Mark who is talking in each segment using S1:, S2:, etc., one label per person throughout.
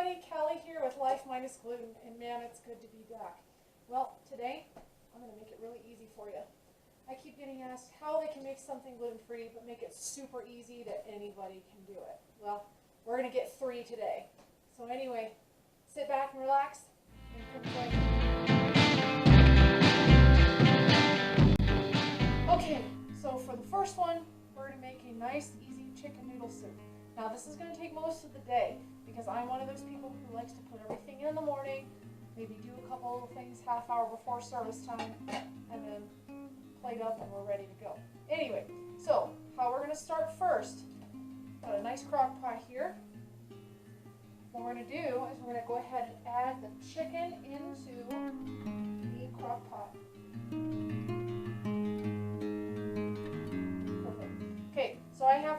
S1: everybody, Kelly here with Life Minus Gluten, and man, it's good to be back. Well, today I'm going to make it really easy for you. I keep getting asked how they can make something gluten-free but make it super easy that anybody can do it. Well, we're going to get 3 today. So anyway, sit back and relax and come join me. Okay, so for the first one, we're going to make a nice, easy chicken noodle soup. Now this is going to take most of the day because I'm one of those people who likes to put everything in the morning, maybe do a couple of things half hour before service time, and then plate up and we're ready to go. Anyway, so how we're going to start first, got a nice crock pot here. What we're going to do is we're going to go ahead and add the chicken into the crock pot. Okay, so I have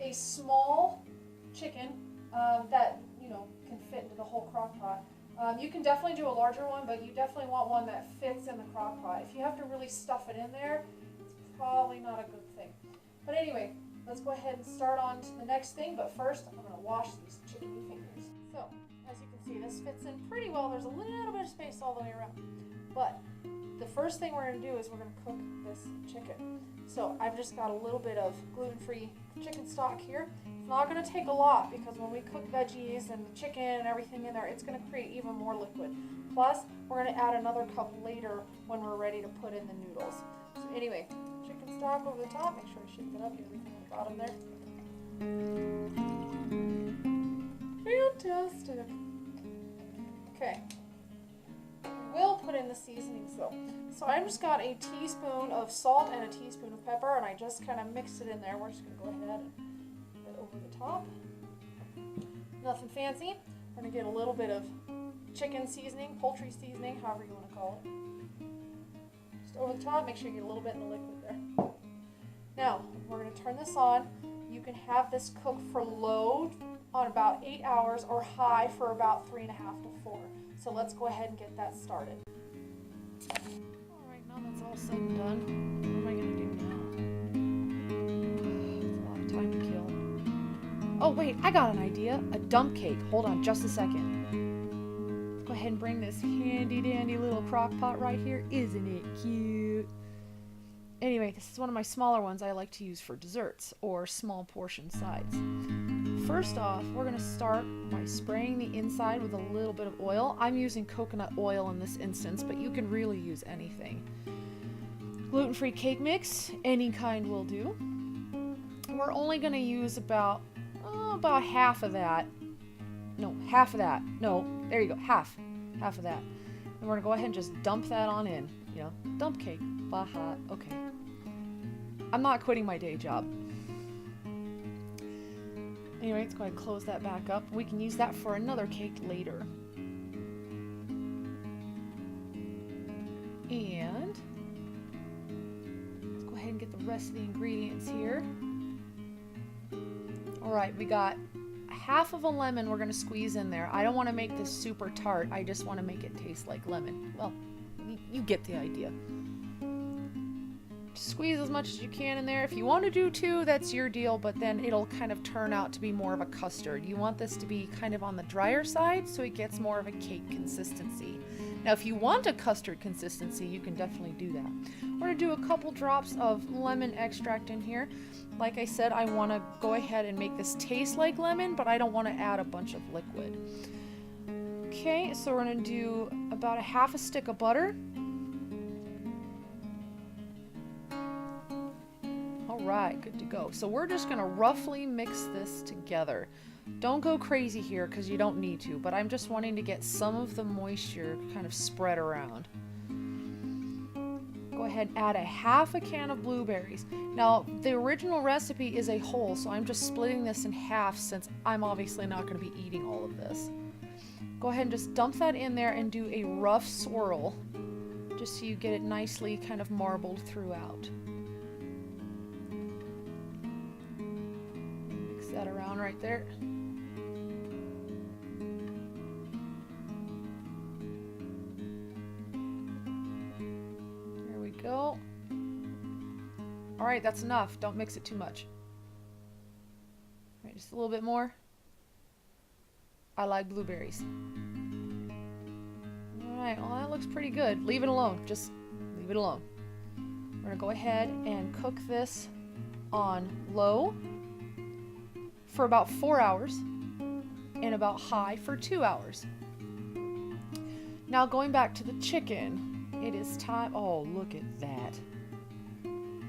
S1: a small chicken that can fit into the whole crock pot. You can definitely do a larger one, but you definitely want one that fits in the crock pot. If you have to really stuff it in there, it's probably not a good thing. But anyway, let's go ahead and start on to the next thing. But first, I'm going to wash these chickeny fingers. So, as you can see, this fits in pretty well. There's a little bit of space all the way around. But the first thing we're going to do is we're going to cook this chicken. So I've just got a little bit of gluten-free chicken stock here. It's not going to take a lot because when we cook veggies and the chicken and everything in there, it's going to create even more liquid. Plus, we're going to add another cup later when we're ready to put in the noodles. So anyway, chicken stock over the top. Make sure I shake it up, get everything on the bottom there. Fantastic. Okay. We'll put in the seasonings though. So I've just got a teaspoon of salt and a teaspoon of pepper, and I just kind of mixed it in there. We're just going to go ahead and put it over the top. Nothing fancy. We're going to get a little bit of chicken seasoning, poultry seasoning, however you want to call it. Just over the top, make sure you get a little bit in the liquid there. Now, we're going to turn this on. You can have this cook for low on about 8 hours or high for about 3.5 to 4. So let's go ahead and get that started. Alright, now that's all said and done, what am I going to do now? It's a lot of time to kill. Oh wait, I got an idea. A dump cake. Hold on just a second. Let's go ahead and bring this handy dandy little crock pot right here. Isn't it cute? Anyway, this is one of my smaller ones I like to use for desserts or small portion sides. First off, we're going to start by spraying the inside with a little bit of oil. I'm using coconut oil in this instance, but you can really use anything. Gluten-free cake mix, any kind will do. We're only going to use about half of that. No, half of that. No, there you go, half of that. And we're going to go ahead and just dump that on in. Dump cake. Baha. Okay. I'm not quitting my day job. Anyway, let's go ahead and close that back up. We can use that for another cake later. And let's go ahead and get the rest of the ingredients here. Alright, we got half of a lemon we're going to squeeze in there. I don't want to make this super tart. I just want to make it taste like lemon. Well, you get the idea. Squeeze as much as you can in there. If you want to do 2, that's your deal, but then it'll kind of turn out to be more of a custard. You want this to be kind of on the drier side so it gets more of a cake consistency. Now if you want a custard consistency, you can definitely do that. We're going to do a couple drops of lemon extract in here. Like I said, I want to go ahead and make this taste like lemon, but I don't want to add a bunch of liquid. Okay, so we're going to do about a half a stick of butter. Alright, good to go. So we're just going to roughly mix this together. Don't go crazy here because you don't need to, but I'm just wanting to get some of the moisture kind of spread around. Go ahead and add a half a can of blueberries. Now, the original recipe is a whole, so I'm just splitting this in half since I'm obviously not going to be eating all of this. Go ahead and just dump that in there and do a rough swirl, just so you get it nicely kind of marbled throughout. Mix that around right there. There we go. Alright, that's enough. Don't mix it too much. Alright, just a little bit more.
S2: I like blueberries. Alright, well that looks pretty good. Leave it alone. Just leave it alone. We're going to go ahead and cook this on low for about 4 hours and about high for 2 hours. Now going back to the chicken, it is time. Oh, look at that.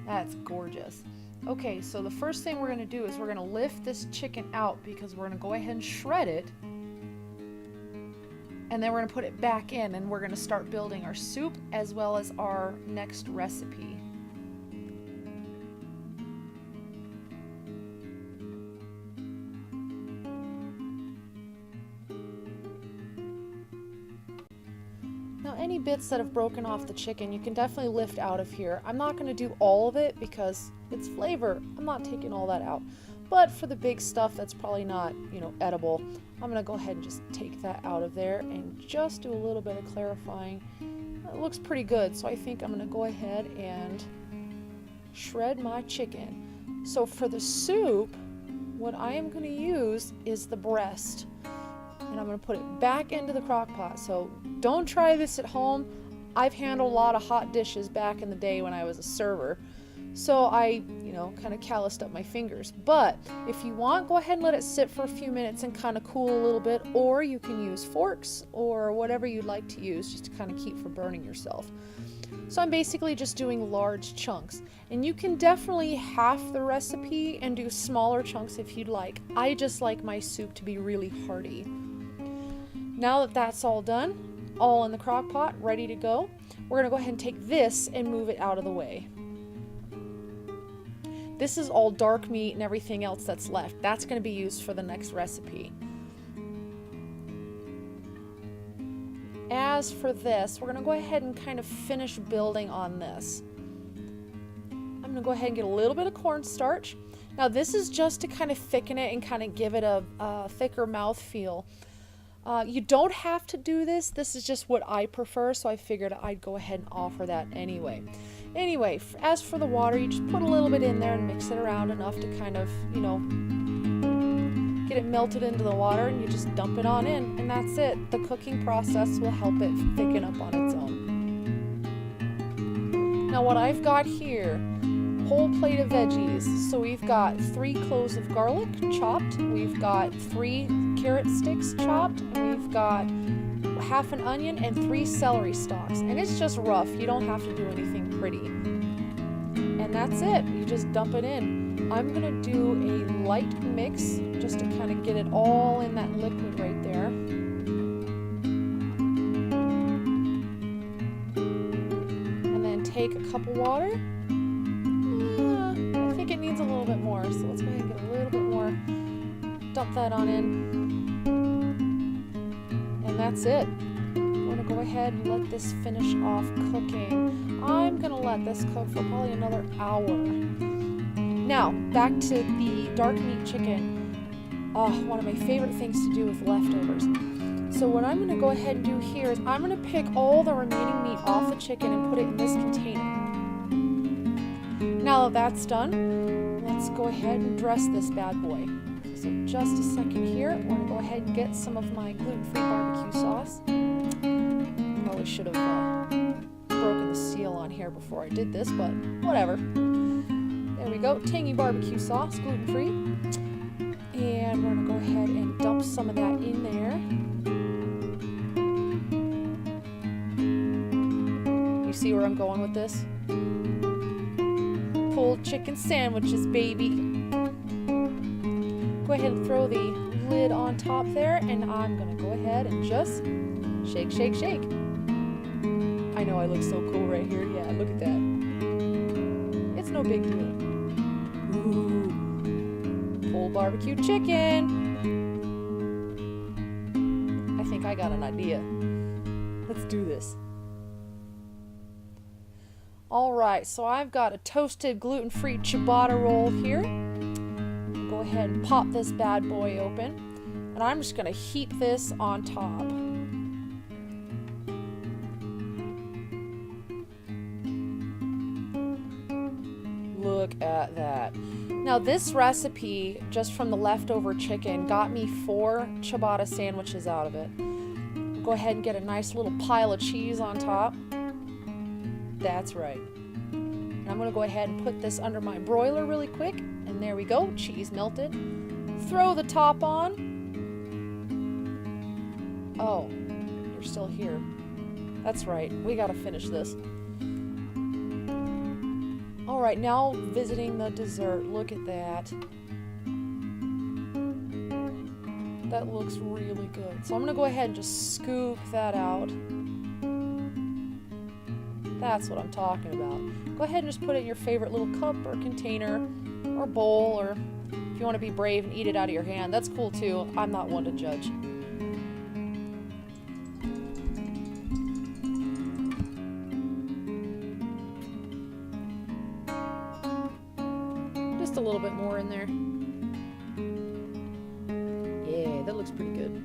S2: That's gorgeous. Okay, so the first thing we're going to do is we're going to lift this chicken out because we're going to go ahead and shred it. And then we're going to put it back in and we're going to start building our soup as well as our next recipe. Now any bits that have broken off the chicken, you can definitely lift out of here. I'm not going to do all of it because it's flavor. I'm not taking all that out. But for the big stuff that's probably not, edible, I'm going to go ahead and just take that out of there and just do a little bit of clarifying. It looks pretty good, so I think I'm going to go ahead and shred my chicken. So for the soup, what I am going to use is the breast. And I'm going to put it back into the crock pot. So don't try this at home. I've handled a lot of hot dishes back in the day when I was a server. So I, kind of calloused up my fingers. But if you want, go ahead and let it sit for a few minutes and kind of cool a little bit. Or you can use forks or whatever you'd like to use just to kind of keep from burning yourself. So I'm basically just doing large chunks. And you can definitely half the recipe and do smaller chunks if you'd like. I just like my soup to be really hearty. Now that that's all done, all in the crock pot, ready to go, we're going to go ahead and take this and move it out of the way. This is all dark meat and everything else that's left. That's going to be used for the next recipe. As for this, we're going to go ahead and kind of finish building on this. I'm going to go ahead and get a little bit of cornstarch. Now this is just to kind of thicken it and kind of give it a thicker mouthfeel. You don't have to do this. This is just what I prefer, so I figured I'd go ahead and offer that anyway. Anyway, as for the water, you just put a little bit in there and mix it around enough to kind of, get it melted into the water, and you just dump it on in, and that's it. The cooking process will help it thicken up on its own. Now what I've got here, whole plate of veggies. So we've got 3 cloves of garlic chopped, we've got 3 carrot sticks chopped, and we've got half an onion and 3 celery stalks. And it's just rough, you don't have to do anything pretty. And that's it, you just dump it in. I'm gonna do a light mix just to kind of get it all in that liquid right there. And then take a cup of water. I think it needs a little bit more, so let's go ahead and get a little bit more. Dump that on in. And that's it. I'm going to go ahead and let this finish off cooking. I'm going to let this cook for probably another hour. Now, back to the dark meat chicken. One of my favorite things to do with leftovers. So what I'm going to go ahead and do here is I'm going to pick all the remaining meat off the chicken and put it in this container. Now that that's done, let's go ahead and dress this bad boy. So just a second here, we're going to go ahead and get some of my gluten-free barbecue sauce. Probably should have broken the seal on here before I did this, but whatever. There we go, tangy barbecue sauce, gluten-free. And we're going to go ahead and dump some of that in there. You see where I'm going with this? Pulled chicken sandwiches, baby. Go ahead and throw the lid on top there, and I'm gonna go ahead and just shake, shake, shake. I know I look so cool right here. Yeah, look at that. It's no big deal. Ooh, pulled barbecue chicken. I think I got an idea. Let's do this. Alright, so I've got a toasted gluten-free ciabatta roll here. Go ahead and pop this bad boy open. And I'm just going to heap this on top. Look at that. Now this recipe, just from the leftover chicken, got me 4 ciabatta sandwiches out of it. Go ahead and get a nice little pile of cheese on top. That's right. And I'm gonna go ahead and put this under my broiler really quick. And there we go, cheese melted. Throw the top on. Oh, you're still here. That's right, we gotta finish this. All right, now visiting the dessert. Look at that. That looks really good. So I'm gonna go ahead and just scoop that out. That's what I'm talking about. Go ahead and just put it in your favorite little cup or container or bowl, or if you want to be brave and eat it out of your hand, that's cool too. I'm not one to judge. Just a little bit more in there. Yeah, that looks pretty good.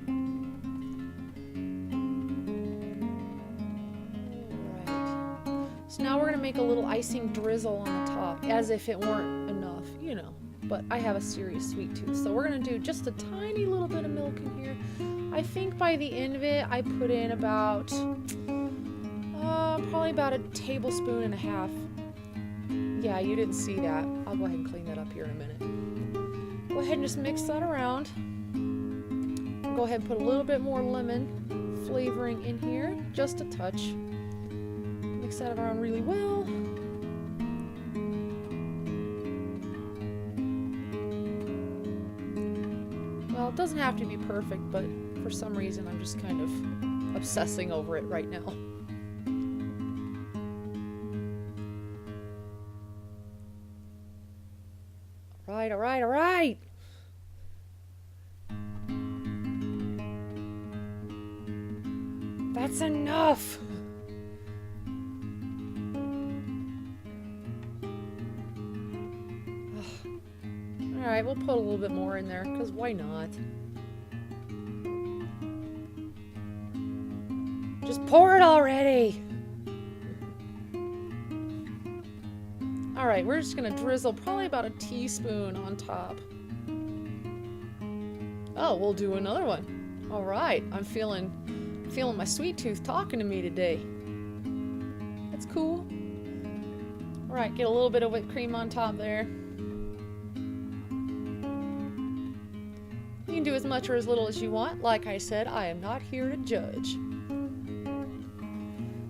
S2: Alright. So now we're going to make a little icing drizzle on the top, as if it weren't enough, you know. But I have a serious sweet tooth, so we're going to do just a tiny little bit of milk in here. I think by the end of it, I put in about, probably about a tablespoon and a half. Yeah, you didn't see that. I'll go ahead and clean that up here in a minute. Go ahead and just mix that around. Go ahead and put a little bit more lemon flavoring in here, just a touch. Mix that around really well. Well, it doesn't have to be perfect, but for some reason I'm just kind of obsessing over it right now. All right. That's enough. All right, we'll put a little bit more in there, because why not? Just pour it already. All right, we're just gonna drizzle probably about a teaspoon on top. Oh, we'll do another one. All right, I'm feeling my sweet tooth talking to me today. That's cool. All right, get a little bit of whipped cream on top there. You can do as much or as little as you want. Like I said, I am not here to judge.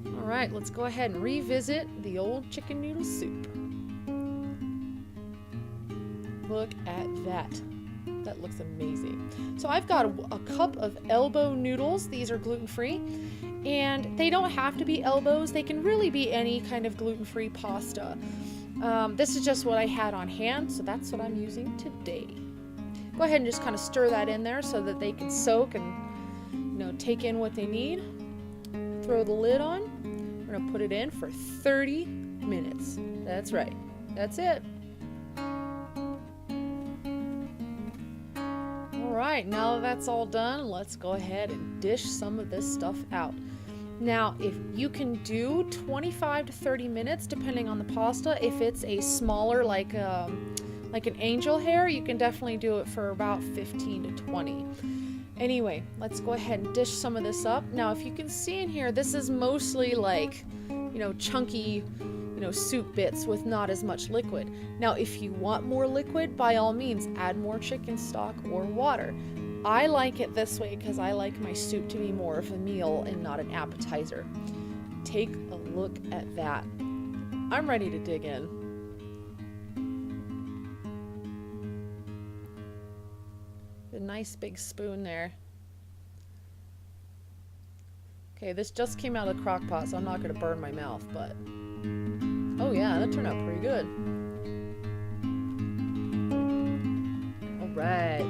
S2: All right, let's go ahead and revisit the old chicken noodle soup. Look at that. That looks amazing. So I've got a cup of elbow noodles. These are gluten-free, and they don't have to be elbows. They can really be any kind of gluten-free pasta. This is just what I had on hand, so that's what I'm using today. Go ahead and just kind of stir that in there so that they can soak and, you know, take in what they need. Throw the lid on. We're gonna put it in for 30 minutes. That's right. That's it. Alright, now that that's all done, let's go ahead and dish some of this stuff out. Now, if you can do 25 to 30 minutes, depending on the pasta, if it's a smaller, like an angel hair, you can definitely do it for about 15 to 20. Anyway, let's go ahead and dish some of this up. Now, if you can see in here, this is mostly like, you know, chunky, you know, soup bits with not as much liquid. Now, if you want more liquid, by all means, add more chicken stock or water. I like it this way because I like my soup to be more of a meal and not an appetizer. Take a look at that. I'm ready to dig in. A nice big spoon there. Okay, this just came out of the crock pot, so I'm not going to burn my mouth, but oh yeah, that turned out pretty good. All right.